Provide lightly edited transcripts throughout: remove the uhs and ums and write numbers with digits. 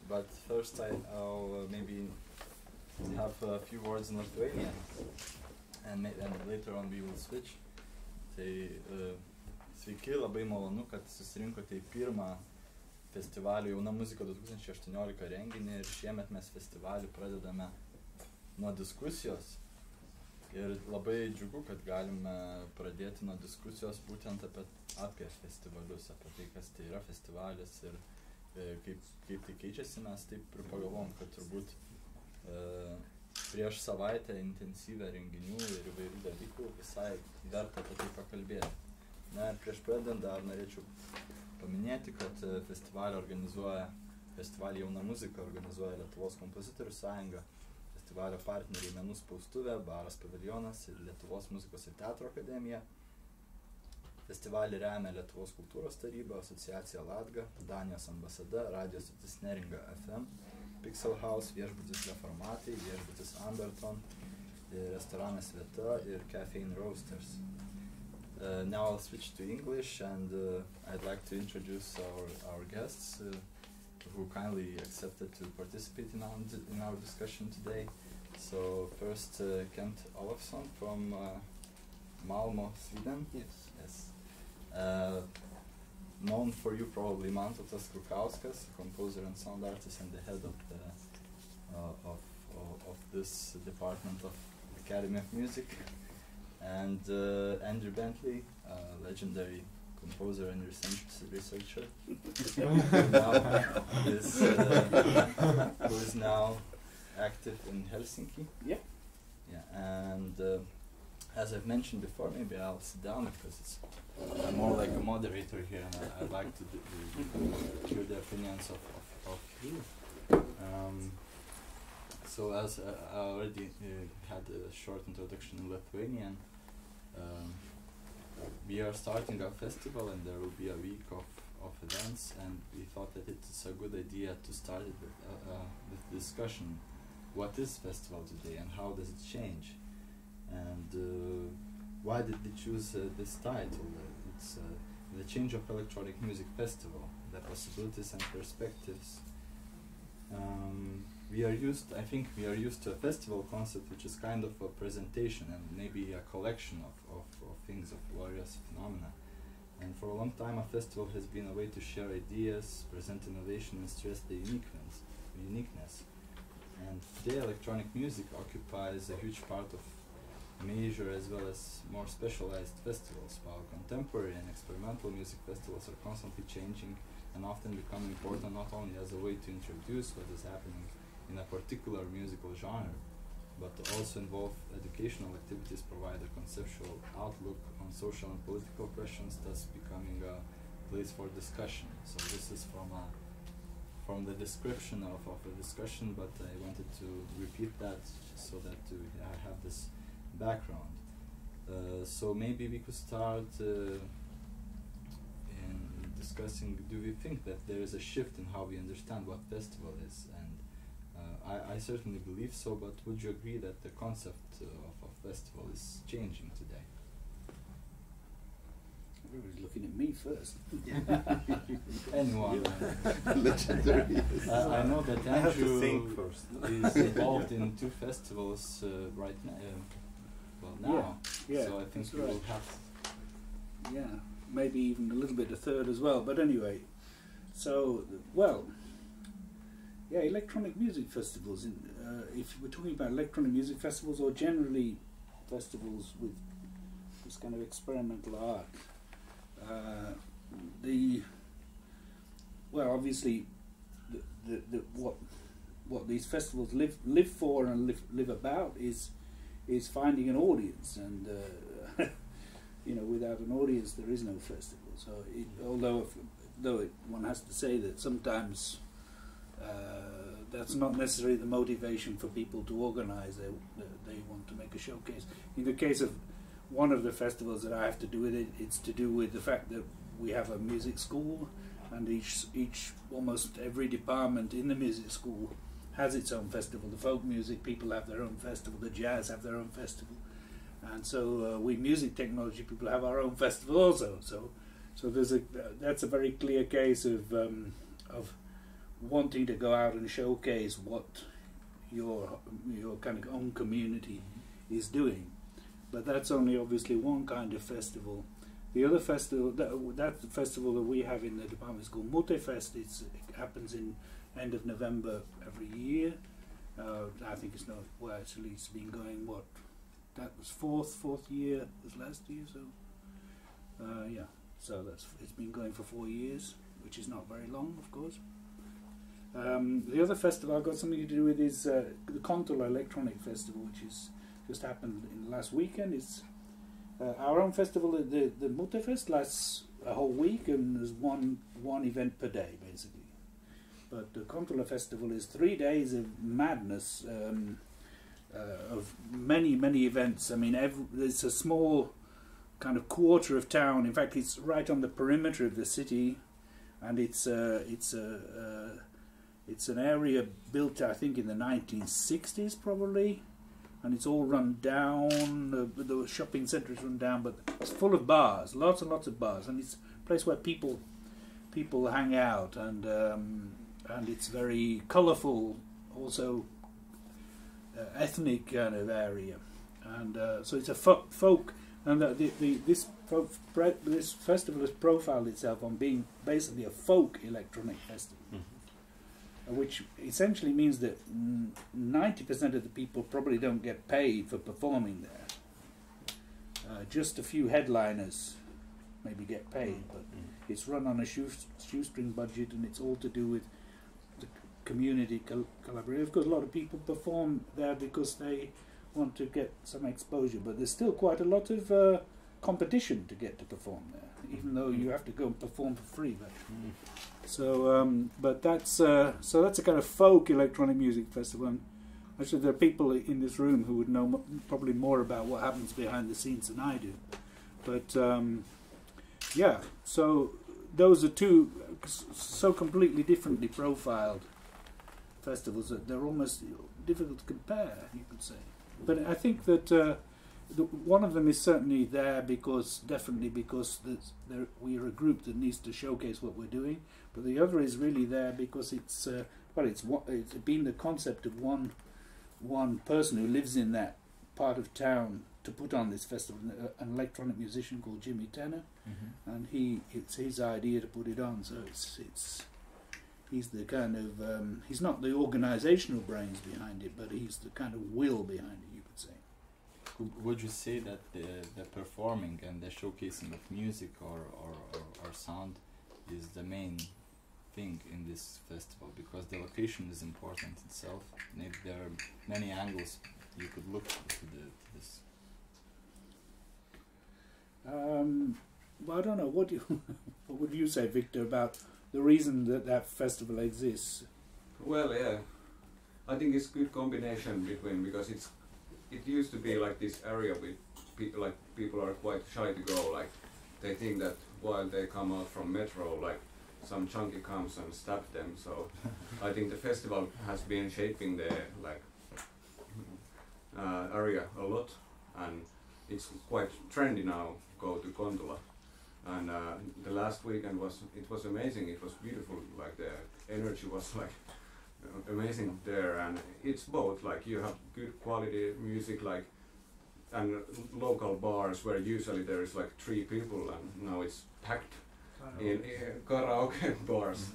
but first I'll maybe have a few words in Lithuanian, and later on we will switch. Tai sveiki, labai malonu, kad susirinkote į pirmą festivalio Jauna muzika 2018 renginį, ir šiemet mes festivalį pradedame nuo diskusijos. Ir labai džiugu, kad galime pradėti nuo diskusijos būtent apie festivalius, apie tai, kas tai yra festivalis ir kaip tai keičiasi. Mes taip ir pagalvom, kad turbūt prieš savaitę intensyvę renginių ir įvairių dalykų visai verta apie tai pakalbėti. Na ir prieš pradedant dar norėčiau paminėti, kad festivalį Jauna muzika organizuoja Lietuvos kompozitorių sąjunga, festivalio partneriai Menų spaustuvė, baras Paviljonas ir Lietuvos muzikos ir teatro akademija. Festivalį remia Lietuvos kultūros taryba, asociacija Latga, Danijos ambasada, radio stotis Neringa FM, Pixel House, viešbutis Reformatai, viešbutis Amberton, restoranas Vieta ir Cafe and Roasters. Now I'll switch to English, and I'd like to introduce our guests who kindly accepted to participate in our discussion today. So first, Kent Olofsson from Malmö, Sweden. Yes. Known for you probably Mantautas Krukauskas, composer and sound artist and the head of this department of Academy of Music. And Andrew Bentley, legendary composer and researcher, who is now active in Helsinki. Yeah. And as I've mentioned before, maybe I'll sit down because I'm more like a moderator here, and I'd like to hear the opinions of you. So as I already had a short introduction in Lithuanian, we are starting a festival, and there will be a week of events, and we thought that it's a good idea to start it with discussion. What is festival today, and how does it change? And why did we choose this title? It's the change of electronic music festival, the possibilities and perspectives. I think we are used to a festival concept, which is kind of a presentation and maybe a collection of things, of various phenomena. And for a long time, a festival has been a way to share ideas, present innovation, and stress the uniqueness. And today, electronic music occupies a huge part of major as well as more specialized festivals, while contemporary and experimental music festivals are constantly changing and often become important not only as a way to introduce what is happening in a particular musical genre, but also involve educational activities, provide a conceptual outlook on social and political questions, thus becoming a place for discussion. So this is from the description of a discussion, but I wanted to repeat that so that I have this background. So maybe we could start in discussing, do we think that there is a shift in how we understand what festival is? And I certainly believe so, but would you agree that the concept of a festival is changing today? Everybody's looking at me first. Anyone. Legendary. I know that Andrew is involved in 2 festivals right now. Yeah, so I think we will have. Yeah, maybe even a little bit a third as well. But anyway, so electronic music festivals. If we're talking about electronic music festivals, or generally festivals with this kind of experimental art, obviously, what these festivals live for and live about is finding an audience, and without an audience there is no festival. So although one has to say that sometimes that's not necessarily the motivation for people to organize. They want to make a showcase. In the case of one of the festivals that I have to do with it, it's to do with the fact that we have a music school, and almost every department in the music school has its own festival. The folk music people have their own festival, the jazz have their own festival, and so we music technology people have our own festival also. So that's a very clear case of wanting to go out and showcase what your kind of own community is doing. But that's only obviously one kind of festival. The other festival, that festival that we have in the department is called Multifest. It happens in end of November every year. I think it's not, well, actually it's been going, what, that was fourth year, was last year, so yeah, so it's been going for 4 years, which is not very long, of course. The other festival I've got something to do with is the Karto Electronic Festival, which is just happened in the last weekend. It's our own festival. The Multifest lasts a whole week, and there's one event per day, basically. But the Karto Festival is 3 days of madness, of many events. I mean, it's a small kind of quarter of town. In fact, it's right on the perimeter of the city, and it's an area built, I think, in the 1960s probably, and it's all run down. The shopping centre is run down, but it's full of bars, lots and lots of bars, and it's a place where people hang out, and it's very colourful, also ethnic kind of area, and so it's a folk, and this festival has profiled itself on being basically a folk electronic festival. Which essentially means that 90% of the people probably don't get paid for performing there. Just a few headliners maybe get paid, but it's run on a shoestring budget, and it's all to do with the community collaboration. Of course, a lot of people perform there because they want to get some exposure, but there's still quite a lot of competition to get to perform there, even though you have to go and perform for free. But so, but that's a kind of folk electronic music festival. And actually, there are people in this room who would know probably more about what happens behind the scenes than I do. But yeah, so those are two so completely differently profiled festivals that they're almost difficult to compare, you could say. But I think that one of them is certainly there definitely because we are a group that needs to showcase what we're doing. But the other is really there because it's been the concept of one person who lives in that part of town to put on this festival, an electronic musician called Jimmy Tenner, and it's his idea to put it on. So he's the kind of he's not the organisational brains behind it, but he's the kind of will behind it, you could say. Would you say that the performing and the showcasing of music or sound is the main thing in this festival? Because the location is important itself. Maybe there are many angles you could look to this. Well, I don't know. What would you say, Victor, about the reason that festival exists? Well, yeah, I think it's a good combination between, because it used to be like this area with people are quite shy to go. Like they think that while they come out from metro, like some chunky comes and stabs them. So I think the festival has been shaping the area a lot, and it's quite trendy now. Go to Kontula, and the last weekend was amazing. It was beautiful. Like the energy was like amazing there, and it's both like you have good quality music, like, and local bars where usually there is like 3 people, and now it's packed in karaoke bars,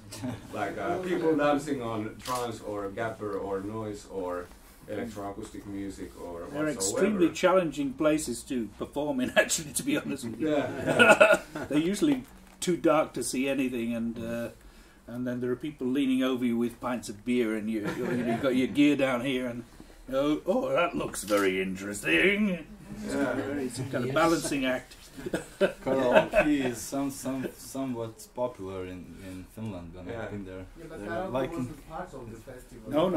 like people dancing on trance or gabber or noise or electroacoustic music or they're whatsoever. extremely challenging places to perform in, actually, to be honest with you. Yeah. They're usually too dark to see anything, and then there are people leaning over you with pints of beer, and you've got your gear down here, and oh, that looks very interesting. It's a kind of balancing act. Karaoke is somewhat popular in Finland, and I think they're but karaoke liking. wasn't part of the festival. No.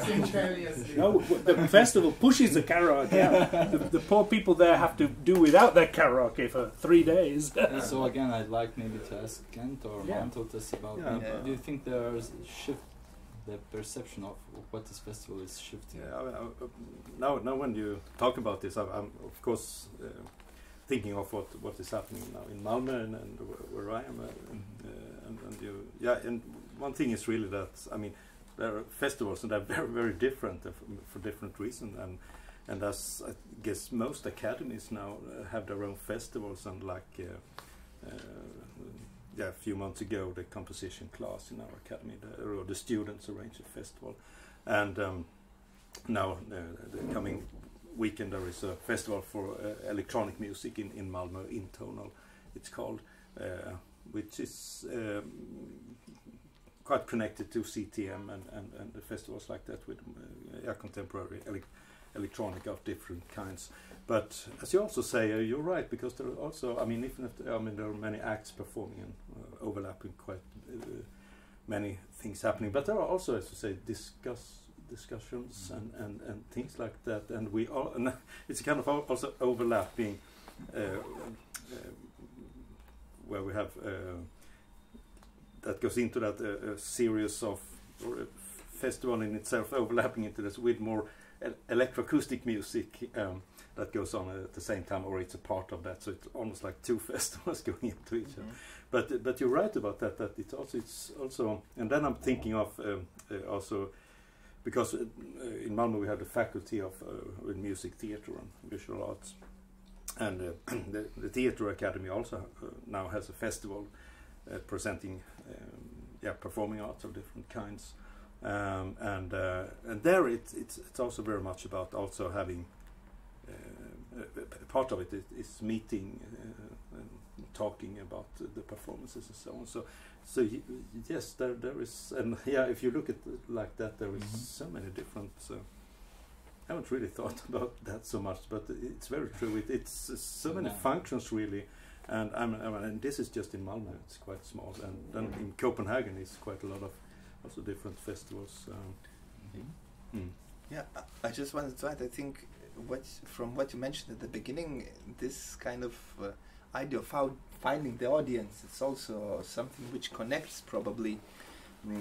Simultaneously. No, the festival pushes the karaoke out. The poor people there have to do without their karaoke for 3 days. So again, I'd like maybe to ask Kent or Mantotas about. Do you think there is a shift, the perception of what this festival is shifting? Now when you talk about this, I'm of course thinking of what is happening now in Malmö and where I am, and one thing is really that, I mean, there are festivals and they're very, very different for different reasons, and as I guess most academies now have their own festivals, and like a few months ago the composition class in our academy, the students arranged a festival, and now the coming weekend there is a festival for electronic music in Malmö, Intonal it's called, which is quite connected to CTM and the festivals like that with contemporary electronic of different kinds. But as you also say, you're right, because there are also, I mean, even if there are many acts performing and overlapping quite many things happening, but there are also, as you say, discussions and things like that, and we all, and it's kind of also overlapping where we have that goes into that a series of, or a festival in itself overlapping into this with more electroacoustic music that goes on at the same time, or it's a part of that, so it's almost like two festivals going into each other. But you're right about that, that it's also, and then I'm thinking of also, because in Malmö we have the faculty of music, theatre and visual arts, and the Theatre Academy also now has a festival presenting performing arts of different kinds, and there it's also very much about also having part of it is meeting and talking about the performances and so on. So yes, there is, and if you look at it like that, there is so many different. I haven't really thought about that so much, but it's very true. It's so many functions really, and this is just in Malmö. It's quite small, and then in Copenhagen is quite a lot of also different festivals. Yeah, I just wanted to add, I think from what you mentioned at the beginning, this kind of idea of how finding the audience, it's also something which connects probably,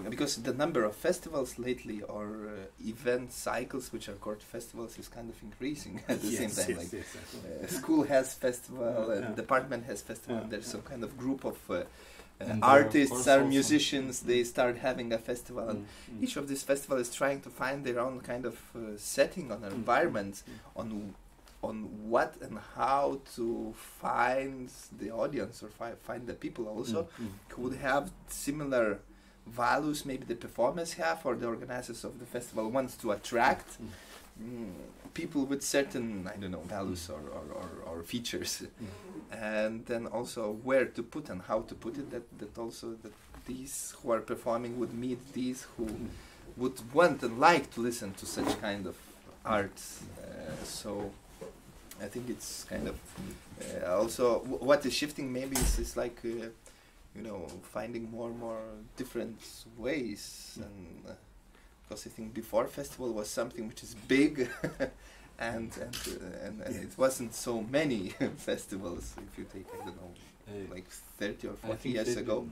because the number of festivals lately, or event cycles which are called festivals, is kind of increasing at the same time. School has festival, and department has festival, and there's some kind of group of artists or musicians, they start having a festival, and each of these festivals is trying to find their own kind of setting on an environment, on what and how to find the audience, or find the people also who would have similar values maybe the performers have, or the organizers of the festival wants to attract people with certain, I don't know, values or features, and then also where to put and how to put it, that also that these who are performing would meet these who would want and like to listen to such kind of art. So I think it's kind of also what is shifting maybe is like finding more and more different ways, and because I think before festival was something which is big and it wasn't so many festivals, if you take, I don't know, like 30 or 40 years ago,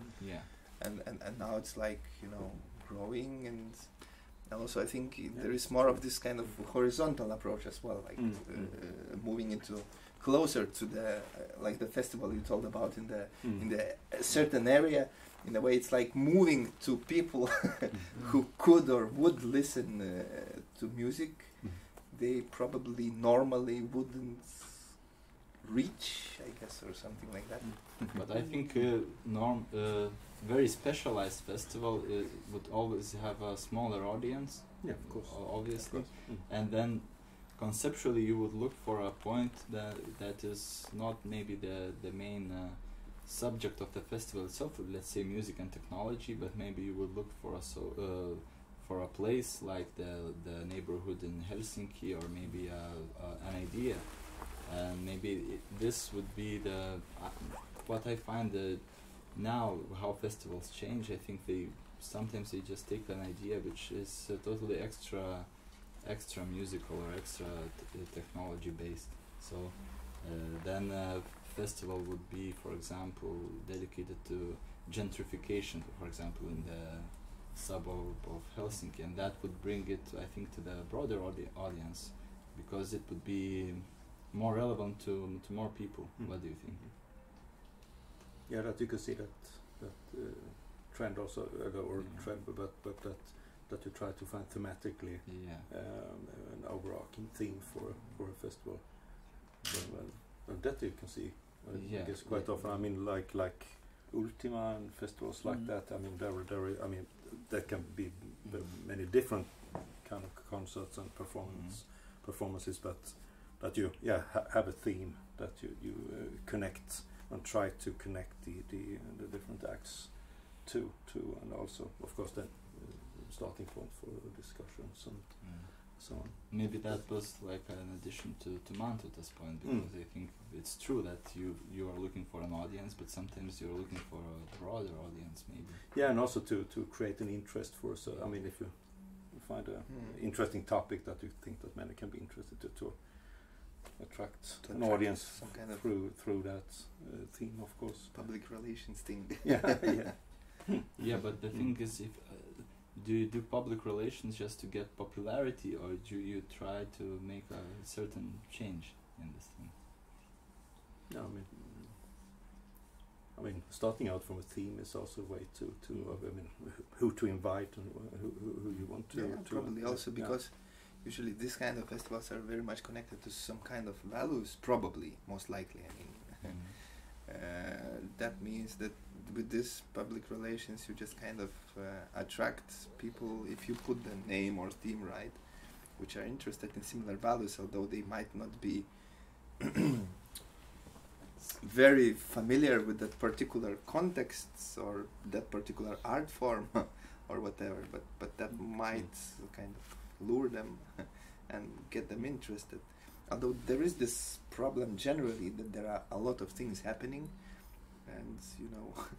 and now it's like growing, and also I think there is more of this kind of horizontal approach as well, like moving into closer to the like the festival you told about in the certain area. In a way, it's like moving to people who could or would listen to music. They probably normally wouldn't reach, I guess, or something like that. But I think very specialized festival would always have a smaller audience. Yeah, of course. Obviously, and then conceptually you would look for a point that is not maybe the main subject of the festival itself, let's say music and technology, but maybe you would look for a place like the neighborhood in Helsinki, or maybe an idea, and maybe this would be what I find now how festivals change. I think sometimes they just take an idea which is totally extra musical or extra technology based. So then festival would be, for example, dedicated to gentrification, for example, in the suburb of Helsinki, and that would bring it, I think, to the broader audience, because it would be more relevant to more people. What do you think? Yeah, that you could see that trend also, or trend, but that you try to find thematically an overarching theme for a festival. Well, that you can see. I guess quite often. I mean, like Ultima and festivals like that. I mean, I mean, there can be many different kind of concerts and performances, but you have a theme that you connect and try to connect the different acts to, and also of course then starting point for discussions and so on. Maybe that was like an addition to Mantuta's point, because I think it's true that you are looking for an audience, but sometimes you're looking for a broader audience, maybe. Yeah, and also to create an interest for. So I mean, if you find an interesting topic that you think that many can be interested to attract an audience some kind of through that theme, of course. Public relations thing. Yeah, but the thing is, if do you do public relations just to get popularity, or do you try to make a certain change in this thing? No, I mean, starting out from a theme is also a way to I mean, who to invite and who you want to. Probably also because usually this kind of festivals are very much connected to some kind of values. Probably, most likely. I mean, that means that with this public relations, you just kind of attract people if you put the name or theme right, which are interested in similar values, although they might not be very familiar with that particular context or that particular art form or whatever, but that might kind of lure them and get them interested. Although there is this problem generally that there are a lot of things happening, and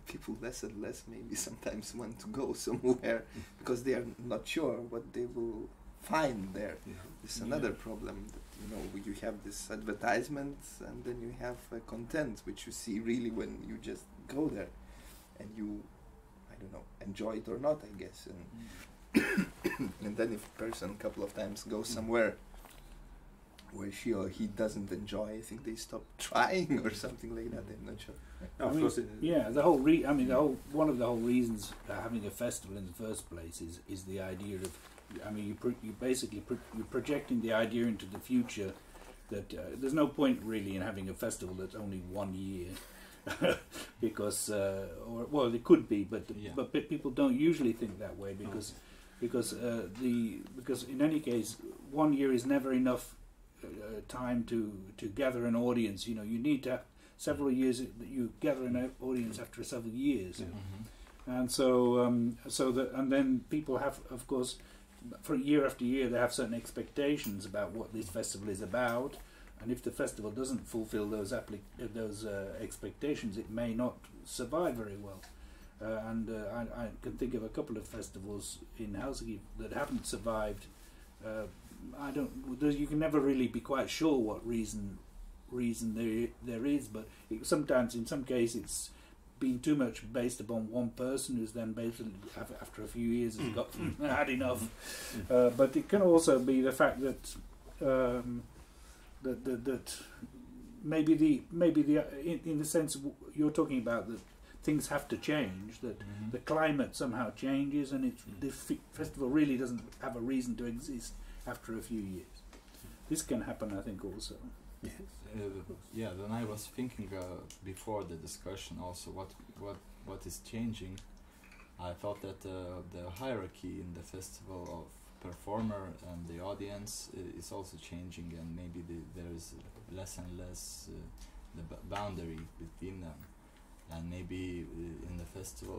people less and less maybe sometimes want to go somewhere because they are not sure what they will find there. This is another problem, that you have this advertisement and then you have content which you see really when you just go there and you, I don't know, enjoy it or not, I guess, and and then if a person a couple of times goes somewhere where she or he doesn't enjoy, I think they stop trying or something like that. I'm not sure. One of the whole reasons for having a festival in the first place is the idea of, you're projecting the idea into the future that there's no point really in having a festival that's only 1 year, because it could be, but people don't usually think that way because in any case 1 year is never enough time to gather an audience. You need to have several years that you gather an audience after several years, and and then people have, of course, for year after year they have certain expectations about what this festival is about, and if the festival doesn't fulfill those expectations, it may not survive very well. I can think of a couple of festivals in Helsinki that haven't survived. You can never really be quite sure what reason there is, but sometimes in some cases it's been too much based upon one person who's then basically after a few years has got had enough. But it can also be the fact that that maybe in the sense you're talking about, that things have to change, that the climate somehow changes, and the festival really doesn't have a reason to exist after a few years. This can happen, I think, also. Yes. Then I was thinking before the discussion also what is changing. I thought that the hierarchy in the festival of performer and the audience is also changing, and maybe there is less and less the boundary between them. And maybe in the festival,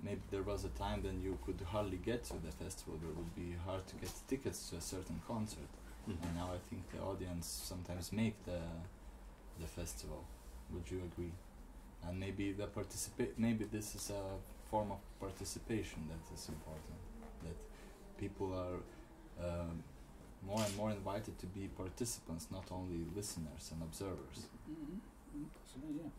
maybe there was a time when you could hardly get to the festival. It would be hard to get tickets to a certain concert. And now I think the audience sometimes make the festival. Would you agree? And maybe maybe this is a form of participation that is important. That people are more and more invited to be participants, not only listeners and observers. Possibly, yeah.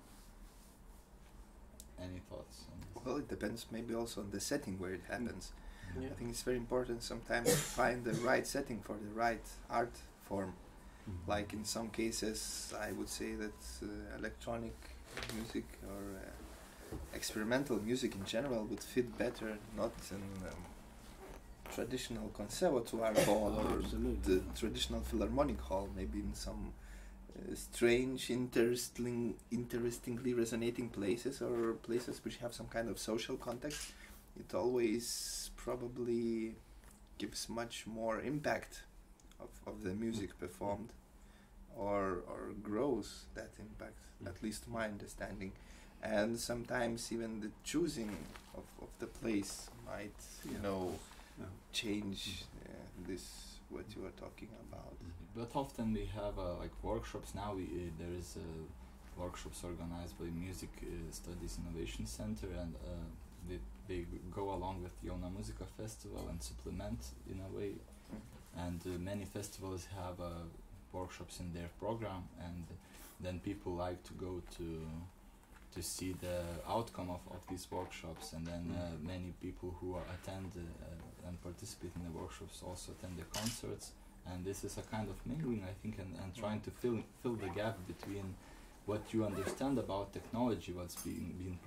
Any thoughts on this? Well, it depends maybe also on the setting where it happens. I think it's very important sometimes to find the right setting for the right art form. Like in some cases, I would say that electronic music or experimental music in general would fit better not in traditional conservatoire hall or the traditional philharmonic hall, maybe in some strange, interestingly resonating places, or places which have some kind of social context. It always probably gives much more impact of the music performed, or grows that impact, at least to my understanding. And sometimes even the choosing of the place might, change this, what you are talking about. But often we have like workshops now. There is workshops organized by Music Studies Innovation Center, and they go along with the Muzikos festival and supplement in a way. And many festivals have workshops in their program, and then people like to go to see the outcome of these workshops, and then many people who attend and participate in the workshops also attend the concerts. And this is a kind of mingling, I think, and trying to fill the gap between what you understand about technology, what's being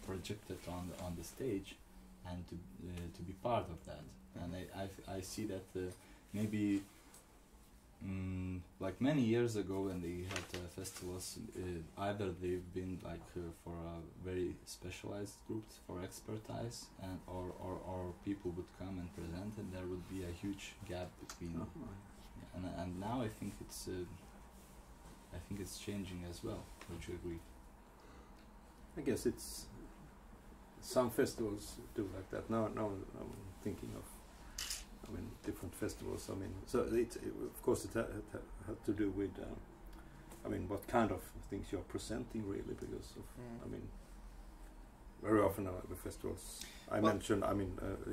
projected on the stage, and to be part of that. And I see that maybe like many years ago when they had festivals, either they've been like for a very specialized groups for expertise, and or people would come and present, and there would be a huge gap between. And now I think it's changing as well. Would you agree? I guess it's some festivals do like that. Now I'm thinking of, different festivals. So of course it had to do with, what kind of things you're presenting, really, because of, very often the festivals I mentioned,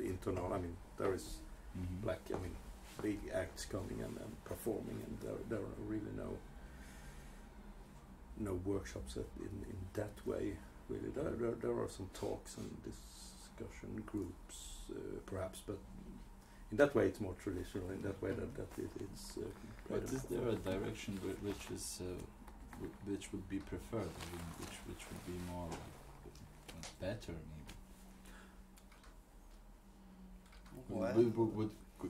internal. There is big acts coming and performing, and there are really no workshops in that way. Really, there are some talks and discussion groups, perhaps, but in that way it's more traditional. In that way that it's. But is there a direction which would be preferred? Which would be more better, maybe? Well,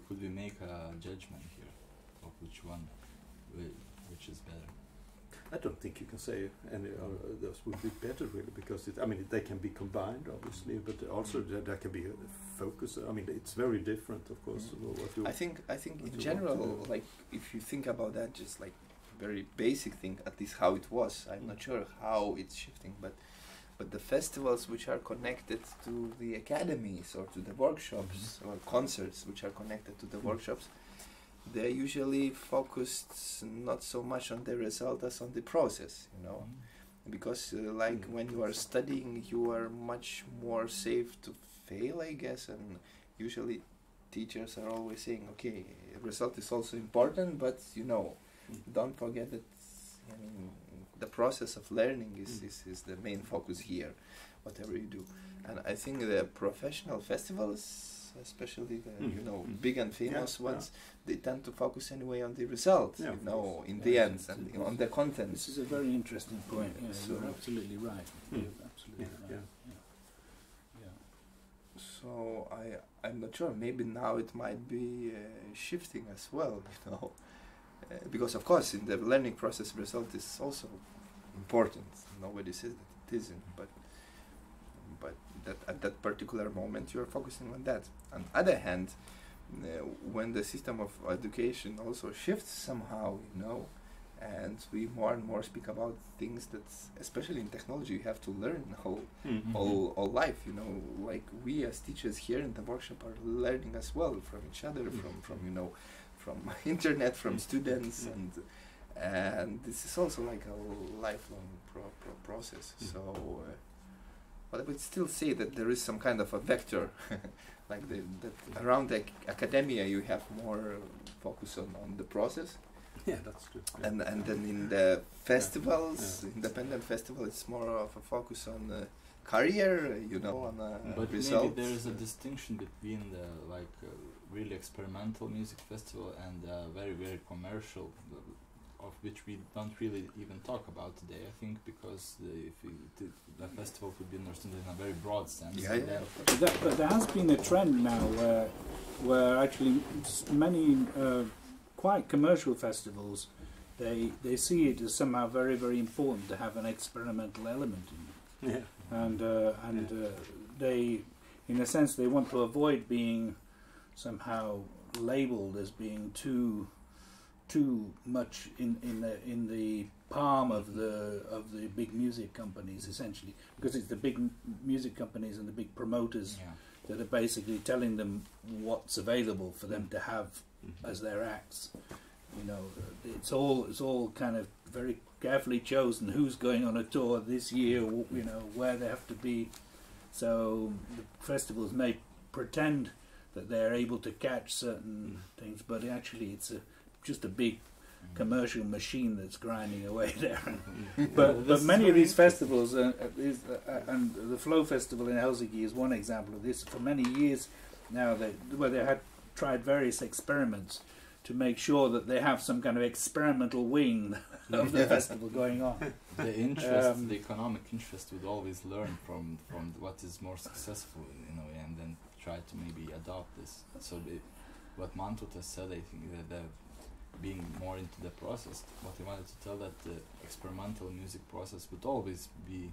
Could we make a judgment here of which is better? I don't think you can say any of those would be better, really, because they can be combined, obviously, but also there can be a focus. It's very different, of course. What you I think in general, like if you think about that, just like very basic thing, at least how it was. I'm not sure how it's shifting, but the festivals which are connected to the academies or to the workshops or concerts which are connected to the workshops, they're usually focused not so much on the result as on the process, because when you are studying, you are much more safe to fail, I guess, and usually teachers are always saying, okay, result is also important, but don't forget that the process of learning is the main focus here, whatever you do. And I think the professional festivals, especially the big and famous ones, they tend to focus anyway on the result, in the end, and on the content. This is a very interesting point. So you're absolutely right. You're absolutely right. So I'm not sure. Maybe now it might be shifting as well, because of course in the learning process, result is also important. Nobody says that it isn't, but that at that particular moment you're focusing on that. On the other hand, when the system of education also shifts somehow, and we more and more speak about things that, especially in technology, you have to learn all life. Like we as teachers here in the workshop are learning as well from each other, from internet, from students, and this is also like a lifelong process. So, but I would still say that there is some kind of a vector, like that around the academia you have more focus on the process. Yeah, that's true. Yeah. And then in the festivals, independent festival, it's more of a focus on the career, on but result. Maybe there is a distinction between the really experimental music festival and very, very commercial, of which we don't really even talk about today. I think because the festival could be understood in a very broad sense. But there has been a trend now where actually many quite commercial festivals, they see it as somehow very, very important to have an experimental element in it. Yeah. And they, in a sense, they want to avoid being somehow labelled as being too much in the palm of the big music companies, essentially, because it's the big music companies and the big promoters that are basically telling them what's available for them to have as their acts. You know, it's all kind of very carefully chosen who's going on a tour this year, you know, where they have to be. So the festivals may pretend that they're able to catch certain things, but actually it's just a big commercial machine that's grinding away there. But many of these festivals, and the Flow Festival in Helsinki is one example of this. For many years now, where they had tried various experiments to make sure that they have some kind of experimental wing of the festival going on. The interest, the economic interest, would always learn from what is more successful in a way, and then try to maybe adopt this. So what Mantut has said, I think that being more into the process, what he wanted to tell, that the experimental music process would always be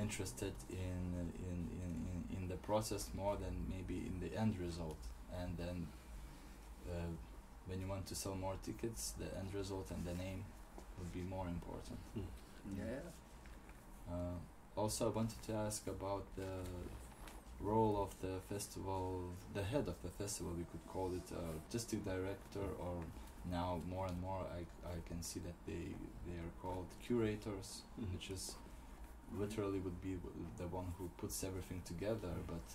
interested in the process more than maybe in the end result. And then when you want to sell more tickets, the end result and the name would be more important. Also, I wanted to ask about the role of the festival, the head of the festival, we could call it artistic director, or now more and more I can see that they are called curators, which is literally would be the one who puts everything together, but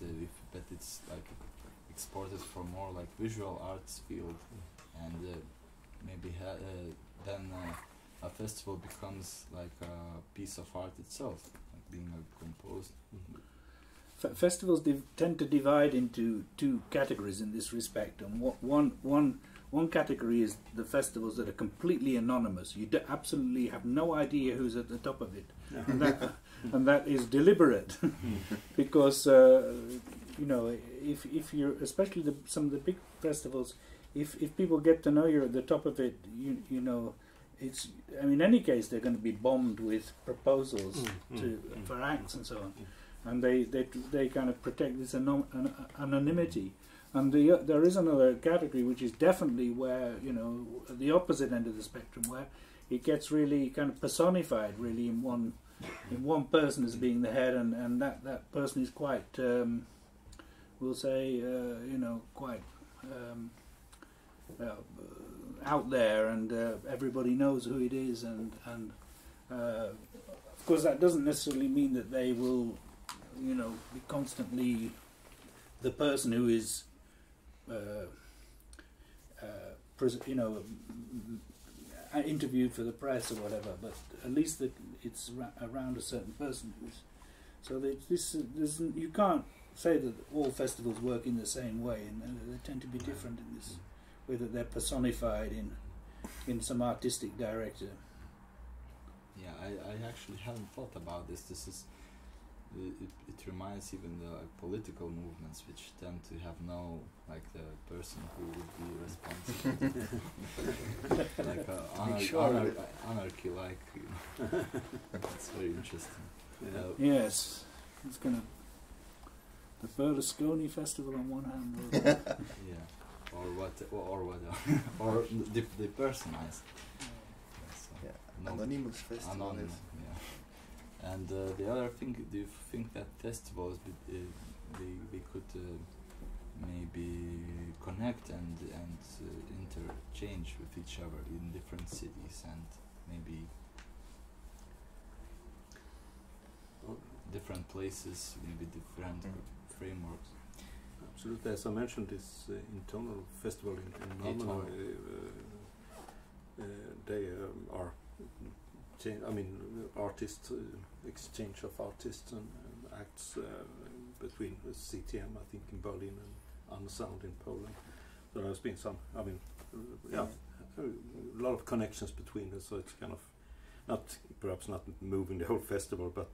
it's like exported from more like visual arts field, and maybe then a festival becomes like a piece of art itself, like being composed. Festivals tend to divide into two categories in this respect, and one category is the festivals that are completely anonymous. You absolutely have no idea who's at the top of it, and that is deliberate, because you know, if you're, especially some of the big festivals, if people get to know you're at the top of it, you know, it's, I mean, in any case they're going to be bombed with proposals for acts and so on. And they kind of protect this anonymity. And there is another category which is definitely where, you know, at the opposite end of the spectrum, where it gets really kind of personified, really in one person as being the head, and that person is quite, we'll say, you know, quite out there, and everybody knows who it is, and of course that doesn't necessarily mean that they will, you know, be constantly the person who is, you know, interviewed for the press or whatever. But at least it's around a certain person. So you can't say that all festivals work in the same way, and they tend to be different in this way, that they're personified in some artistic director. Yeah, I actually hadn't thought about this. This is. It reminds even the political movements, which tend to have no, like, the person who would be responsible, like anarchy, like, you know. It's very interesting. Yes, it's gonna the Berlusconi festival on one hand, yeah, or depersonalized. Anonymous festival. Anonymous, yeah. And the other thing, do you think that festivals they could maybe connect and interchange with each other in different cities, and maybe different places, maybe different frameworks? Absolutely. As I mentioned, this internal festival in Malmö, they are. I mean, artists, exchange of artists and acts between the CTM, I think, in Berlin, and Unsound in Poland. There has been some, I mean, a lot of connections between them, so it's kind of perhaps not moving the whole festival, but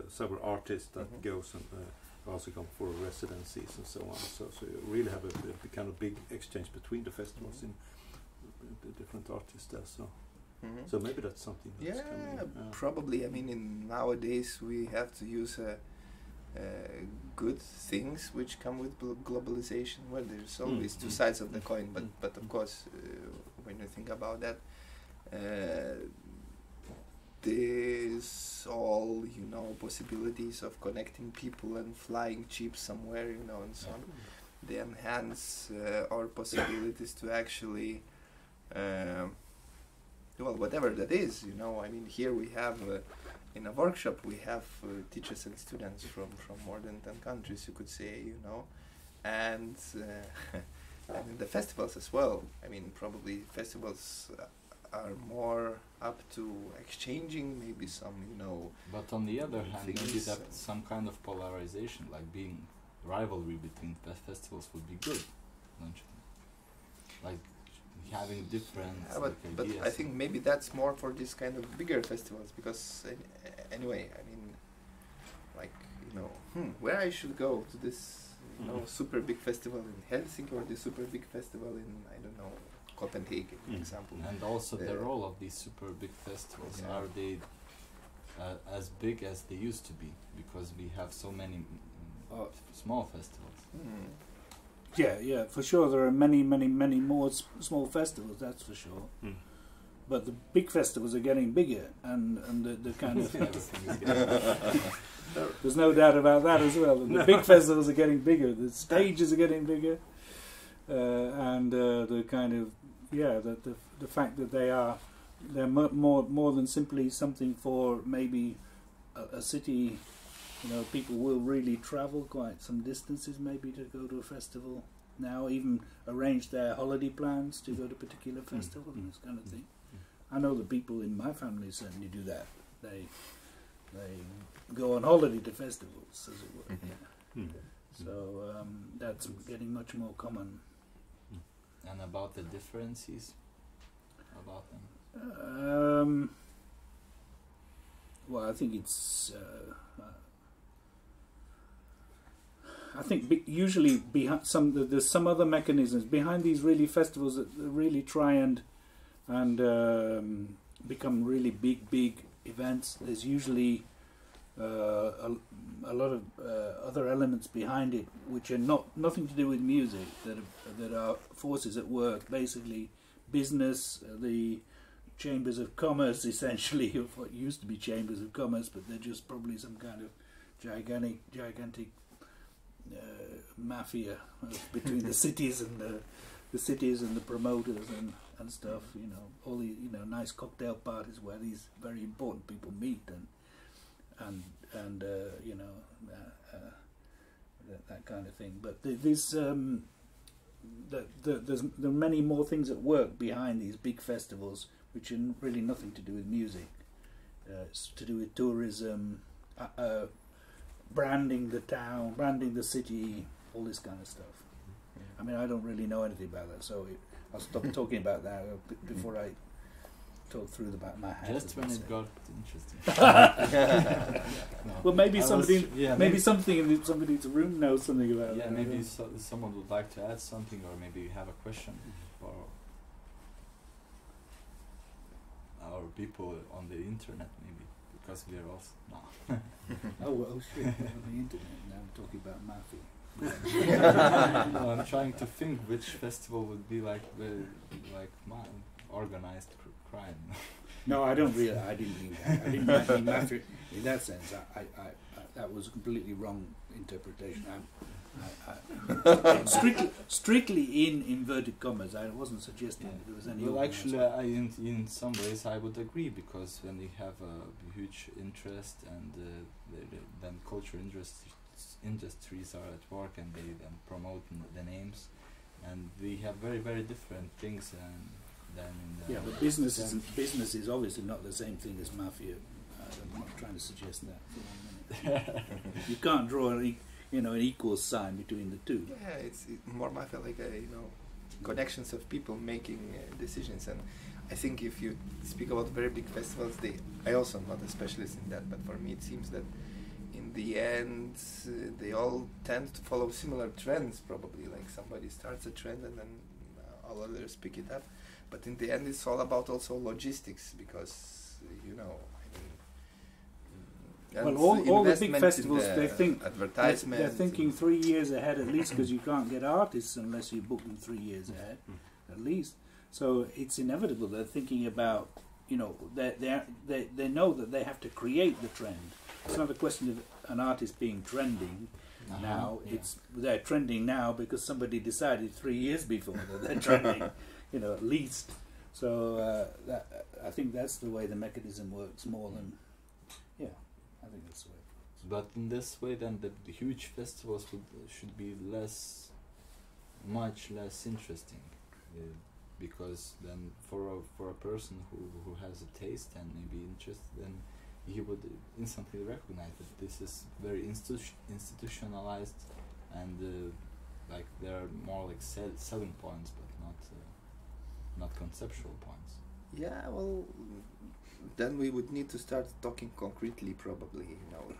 several artists that goes and also come for residencies and so on. So you really have a kind of big exchange between the festivals in the different artists there. So maybe that's something that's coming. Probably. I mean, nowadays we have to use good things which come with globalization. Well, there's always two sides of the coin, but of course, when you think about that, there's all, possibilities of connecting people and flying cheap somewhere, and so on. They enhance our possibilities to actually, whatever that is, I mean, here we have, in a workshop, we have teachers and students from more than 10 countries, you could say, and and in the festivals as well. I mean, probably festivals are more up to exchanging maybe some, But on the other hand, maybe things, that some kind of polarization, like being rivalry between festivals, would be good, don't you think? Like having different but ideas. I think maybe that's more for this kind of bigger festivals, because anyway, I mean, like, where I should go to this, super big festival in Helsinki or the super big festival in, I don't know, Copenhagen, for example. And also the role of these super big festivals, are they as big as they used to be? Because we have so many small festivals. Yeah, for sure. There are many more small festivals. That's for sure. But the big festivals are getting bigger, and the kind of there's no doubt about that as well. The big festivals are getting bigger. The stages are getting bigger, and the kind of the fact that they're more than simply something for maybe a city. People will really travel quite some distances maybe to go to a festival now, even arrange their holiday plans to go to a particular festival and this kind of thing. I know that people in my family certainly do that. They go on holiday to festivals, as it were. So that's getting much more common. And about the differences about them? Well, I think it's... I think usually there's some other mechanisms behind these really festivals that really try and become really big events. There's usually a lot of other elements behind it which are nothing to do with music, that are forces at work. Basically, business, the chambers of commerce, essentially, of what used to be chambers of commerce, but they're just probably some kind of gigantic mafia between the cities and the promoters and stuff. All the nice cocktail parties where these very important people meet and that kind of thing. But there are many more things at work behind these big festivals, which are really nothing to do with music. It's to do with tourism, branding the town, branding the city, all this kind of stuff. I mean, I don't really know anything about that, so I'll stop talking about that before I talk through the back of my head. Just when it got interesting. Well, maybe somebody in the room knows something about that. Yeah, maybe someone would like to add something, or maybe you have a question for our people on the internet, maybe, because we are also Oh well, shit! On the internet now, I'm talking about mafia. No, I'm trying to think which festival would be like organized crime. No, I didn't mean that. I didn't mean mafia in that sense. I that was a completely wrong interpretation. Strictly in inverted commas. I wasn't suggesting that there was any. Well, actually, in some ways, I would agree, because when they have a huge interest and then cultural industries are at work and they then promote the names, and we have very, very different things than in the but business is obviously not the same thing as mafia. I'm not trying to suggest that for 1 minute. You can't draw an equal sign between the two. Yeah, it's more mafia like connections of people making decisions. And I think if you speak about very big festivals, I also am not a specialist in that, but for me it seems that in the end they all tend to follow similar trends, probably. Like somebody starts a trend and then all others pick it up. But in the end it's all about also logistics, because well, all the big festivals, they're thinking 3 years ahead at least, because you can't get artists unless you book them 3 years ahead, at least. So it's inevitable. They're thinking about, they know that they have to create the trend. It's not a question of an artist being trending now. Yeah. They're trending now because somebody decided 3 years before that they're trending, at least. So I think that's the way the mechanism works more than, I think that's the way it works. But in this way, then the huge festivals should be much less interesting, because then for a person who has a taste and maybe interest, then he would instantly recognize that this is very institutionalized, and like there are more like selling points, but not conceptual points. Yeah, well, then we would need to start talking concretely, probably.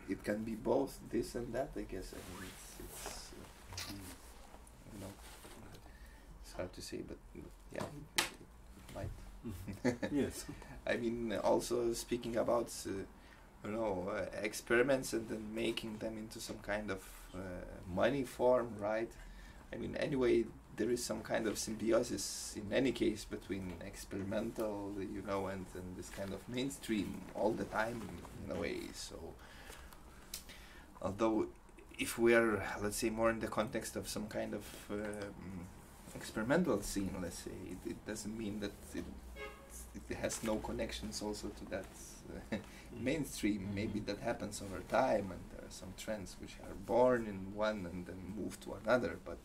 It can be both this and that, I guess. I mean, it's hard to say, but yeah, it might. Yes. I mean, also speaking about experiments and then making them into some kind of money form, right? I mean, anyway, there is some kind of symbiosis in any case between experimental, and this kind of mainstream all the time in a way. So, although if we are, let's say, more in the context of some kind of experimental scene, let's say, it doesn't mean that it has no connections also to that mainstream. Maybe that happens over time, and there are some trends which are born in one and then move to another, but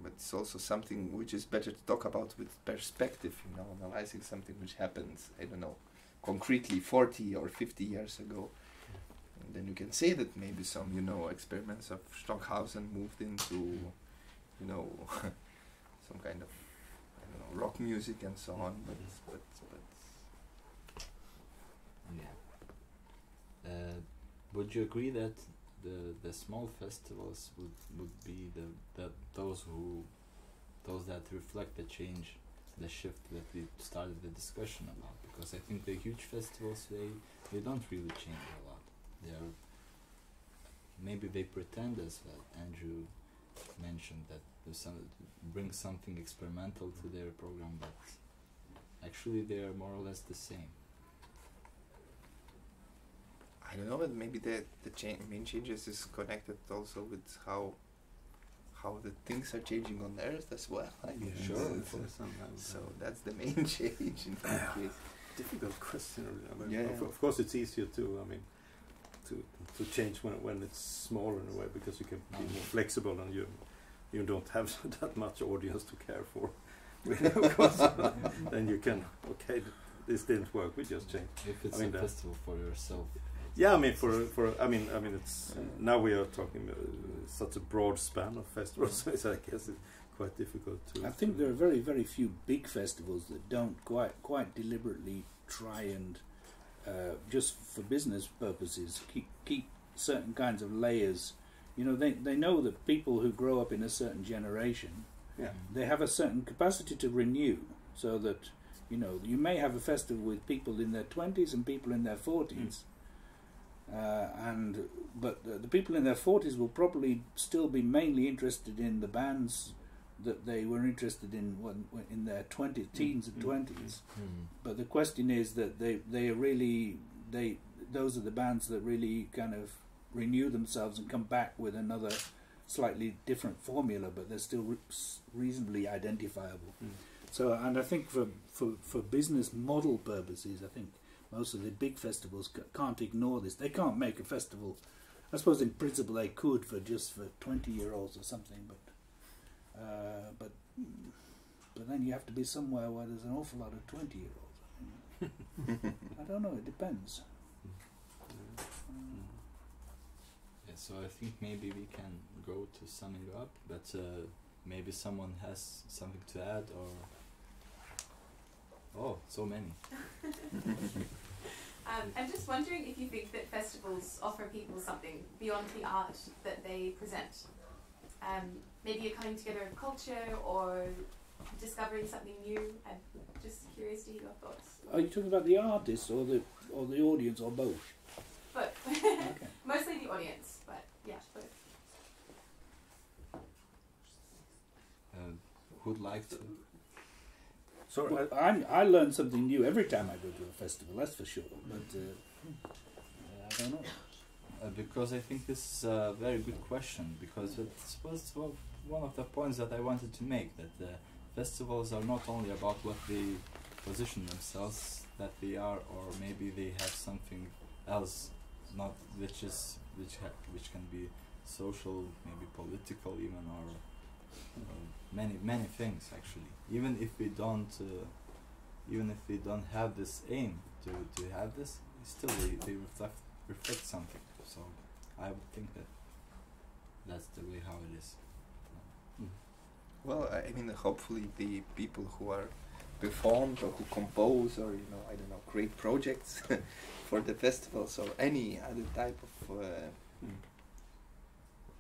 it's also something which is better to talk about with perspective, analyzing something which happens, I don't know, concretely 40 or 50 years ago. And then you can say that maybe some, experiments of Stockhausen moved into, some kind of, rock music and so on, but yeah. Would you agree that the small festivals would be those that reflect the change, the shift that we started the discussion about? Because I think the huge festivals, they don't really change a lot. Maybe they pretend, as Andrew mentioned, that bring something experimental to their program, but actually they are more or less the same. I don't know, but maybe the main changes is connected also with how the things are changing on Earth as well. So that's the main change in that case. Difficult question. Yeah. Of course, it's easier to change when it's smaller in a way, because you can be more flexible and you don't have that much audience to care for. Of course, then you can. Okay, this didn't work. We just change. If it's a festival for yourself. Yeah, I mean, it's now we are talking such a broad span of festivals, so I guess it's quite difficult to. I think there are very, very few big festivals that don't quite deliberately try and just for business purposes keep certain kinds of layers. They know that people who grow up in a certain generation, they have a certain capacity to renew, so that you may have a festival with people in their 20s and people in their 40s. But the people in their 40s will probably still be mainly interested in the bands that they were interested in when in their teens and 20s. But the question is that those are the bands that really kind of renew themselves and come back with another slightly different formula, but they're still reasonably identifiable. So, and I think for business model purposes, I think most of the big festivals can't ignore this. They can't make a festival. I suppose in principle they could for 20-year-olds or something, but then you have to be somewhere where there's an awful lot of 20-year-olds. I don't know. It depends. So I think maybe we can go to summing up, but maybe someone has something to add, or oh, so many. I'm just wondering if you think that festivals offer people something beyond the art that they present. Maybe a coming together of culture or discovering something new. I'm just curious to hear your thoughts. Are you talking about the artist or the audience or both? Both. Okay. Mostly the audience, but yeah, both. Who'd like to? So Well, I learn something new every time I go to a festival, that's for sure. But I don't know. Because I think this is a very good question, because it was one of the points that I wanted to make, that the festivals are not only about what they position themselves that they are, or maybe they have something else, not which can be social, maybe political even, or many things actually. Even if we don't have this aim to have this, still they reflect something. So I would think that that's the way how it is. Well, I mean, hopefully the people who are performed or who compose or I don't know, create projects for the festivals or any other type of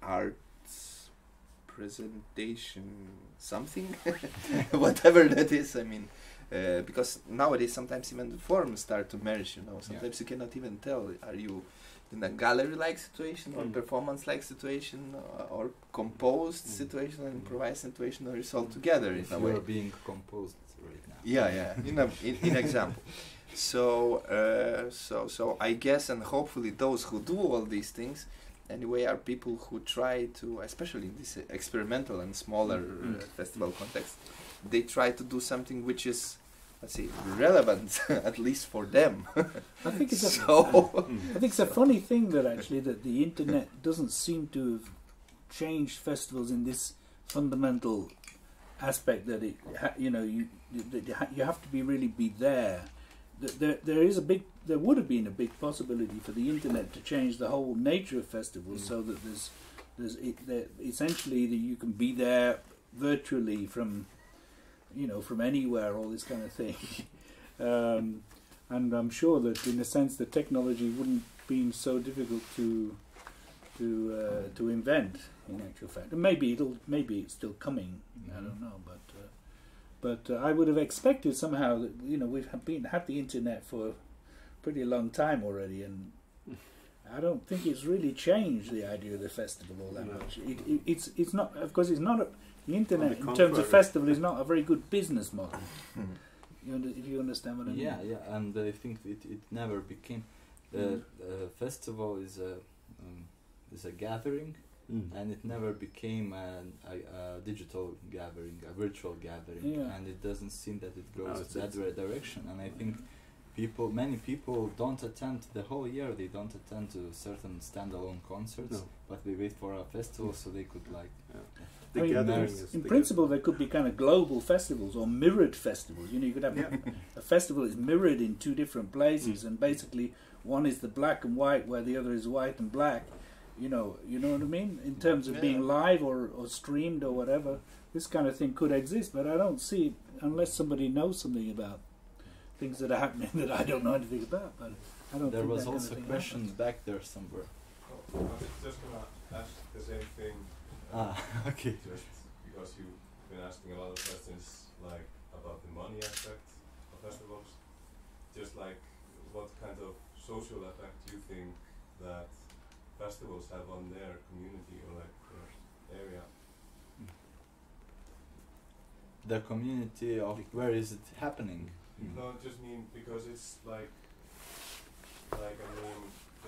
arts presentation, something, whatever that is. I mean, because nowadays sometimes even the forms start to merge. Sometimes you cannot even tell. Are you in a gallery-like situation or performance-like situation or composed situation or improvised situation, or it's all together in a way. You're being composed right now. Yeah. In example. So I guess, and hopefully those who do all these things anyway are people who try to, especially in this experimental and smaller festival context, they try to do something which is, let's say, relevant at least for them. I think it's I think it's a funny thing that actually that the internet doesn't seem to have changed festivals in this fundamental aspect that you have to really be there. There would have been a big possibility for the internet to change the whole nature of festivals, so that essentially that you can be there virtually from anywhere, all this kind of thing. And I'm sure that in a sense the technology wouldn't have been so difficult to invent, in actual fact. And maybe it's still coming. I don't know, but I would have expected somehow that we've had the internet for a pretty long time already, and I don't think it's really changed the idea of the festival all that much. It's not, of course, it's not. The internet, in terms of festival, is not a very good business model. If you understand what I mean. Yeah, and I think it never became. Festival is a gathering, and it never became a digital gathering, a virtual gathering, and it doesn't seem that it goes that direction. And I think many people don't attend the whole year. They don't attend to certain standalone concerts, but they wait for a festival so they could in principle, there could be kind of global festivals or mirrored festivals. You could have a festival that's mirrored in two different places, and basically one is the black and white, where the other is white and black. You know what I mean? In terms of being live or streamed or whatever, this kind of thing could exist, but I don't see it unless somebody knows something about things that are happening that I don't know anything about. But I don't. There think was that also a kind of question happens. back there somewhere. I was just going to ask the same thing. Okay. Just because you've been asking a lot of questions about the money aspect of festivals. Just what kind of social effect do you think that festivals have on their community or their area? The community of where is it happening? No, I just mean because it's the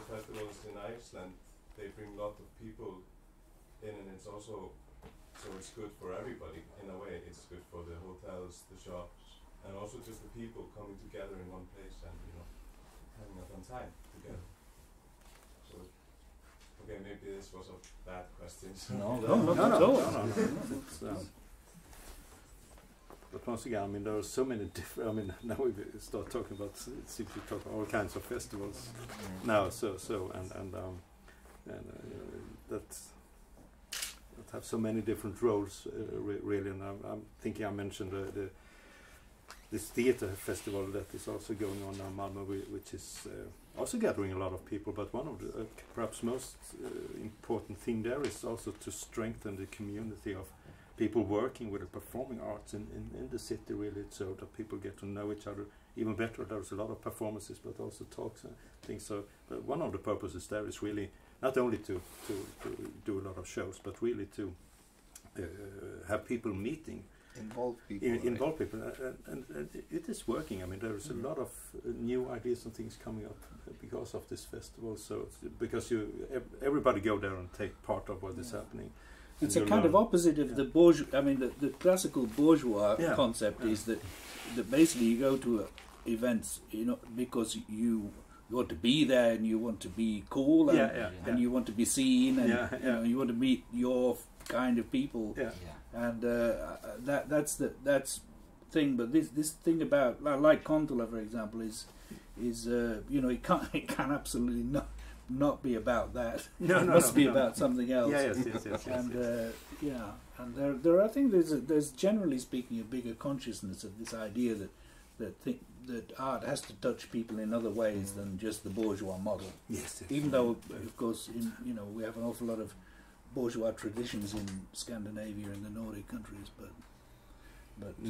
festivals in Iceland, they bring a lot of people in, and it's also, so it's good for everybody in a way. It's good for the hotels, the shops, and also just the people coming together in one place and having a fun time together. So okay, maybe this was a bad question. No. But once again, I mean, there are so many different. I mean, now we start talking about simply talk all kinds of festivals now. So that's have so many different roles, really. And I'm thinking I mentioned this theater festival that is also going on now in Malmö, which is also gathering a lot of people. But one of the perhaps most important thing there is also to strengthen the community of people working with the performing arts in the city, really, so that people get to know each other even better. There's a lot of performances, but also talks and things. So one of the purposes there is really not only to do a lot of shows, but really to have people meeting. Involve people. And it is working. I mean, there is a lot of new ideas and things coming up because of this festival. So because everybody go there and take part of what is happening. It's a kind of opposite of the bourgeois. I mean, the classical bourgeois concept is that basically you go to events, because you want to be there and you want to be cool and you want to be seen and you want to meet your kind of people. And that's thing. But this thing about like Kontola, for example, is it can absolutely not be about that. It must be about something else. Yes. And and there I think there's generally speaking a bigger consciousness of this idea that art has to touch people in other ways than just the bourgeois model. Yes. Even though, of course, we have an awful lot of bourgeois traditions in Scandinavia and the Nordic countries, but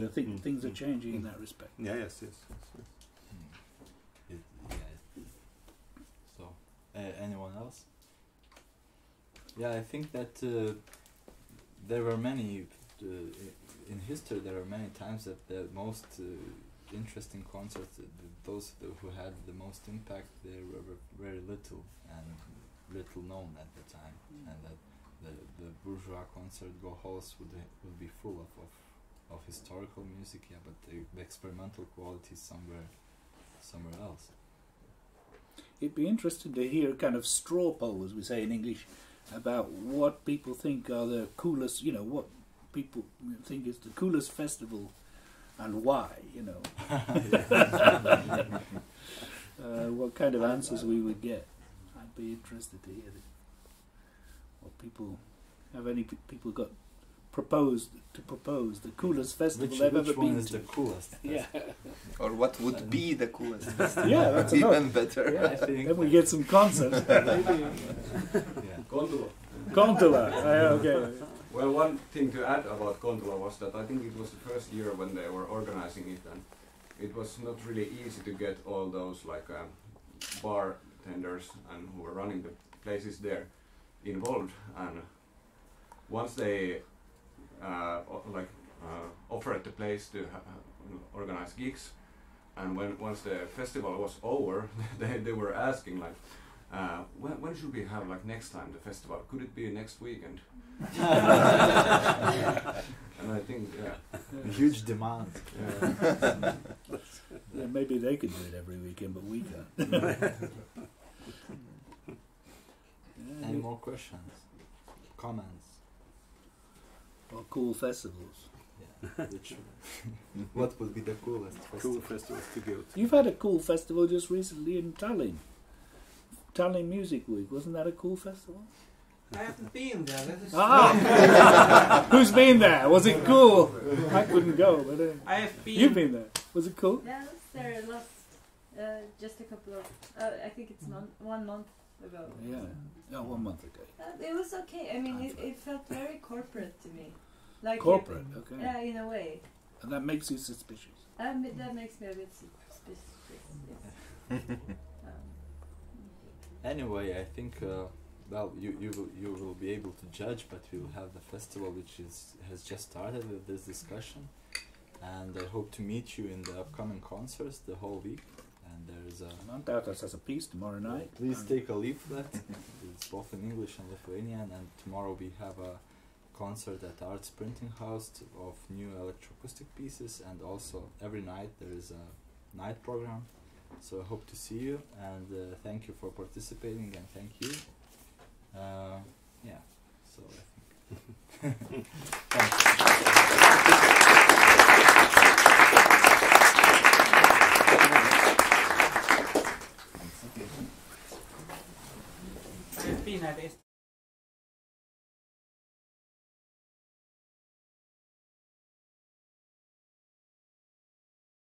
I think things are changing in that respect. Yes. So, anyone else? Yeah, I think that there were many in history. There are many times that the most interesting concerts, those who had the most impact, they were very little known at the time, and that the bourgeois concert halls would be full of historical music, but the experimental quality is somewhere else. It'd be interesting to hear kind of straw poll, as we say in English, about what people think are the coolest, what people think is the coolest festival and why, what kind of answers we would get. I'd be interested to hear what people have. Any people got propose the coolest festival they've ever been to? Which one is the coolest? Or what would be the coolest festival? Yeah, that's even better. Yeah, I think then we get some concepts. Kontola. Okay. Well, one thing to add about Kontola was that I think it was the first year when they were organizing it, and it was not really easy to get all those bartenders and who were running the places there involved. And once they offered the place to organize gigs, and once the festival was over, they were asking when should we have next time the festival? Could it be next weekend? And I think huge demand. Yeah, maybe they could do it every weekend, but we can't. Any more questions? Comments? Or cool festivals? Yeah. What would be the coolest festival? Cool festivals to go to. You've had a cool festival just recently in Tallinn. Tallinn Music Week, wasn't that a cool festival? I haven't been there. That is Who's been there? Was it cool? I couldn't go, but I have been. You've been there. Was it cool? Yeah, I was there just a couple of. I think it's 1 month ago. Yeah, 1 month ago. It was okay. I mean, it felt very corporate to me. Corporate, okay. Yeah, in a way. And that makes you suspicious. That makes me a bit suspicious. Yes. Anyway, I think you will be able to judge, but we will have the festival which has just started with this discussion, and I hope to meet you in the upcoming concerts the whole week. And there is Mount has a piece tomorrow night. Please take a leaflet. It's both in English and Lithuanian, and tomorrow we have a concert at Arts Printing House of new electroacoustic pieces, and also every night there is a night program. So I hope to see you, and thank you for participating, and thank you. So I think. Thanks.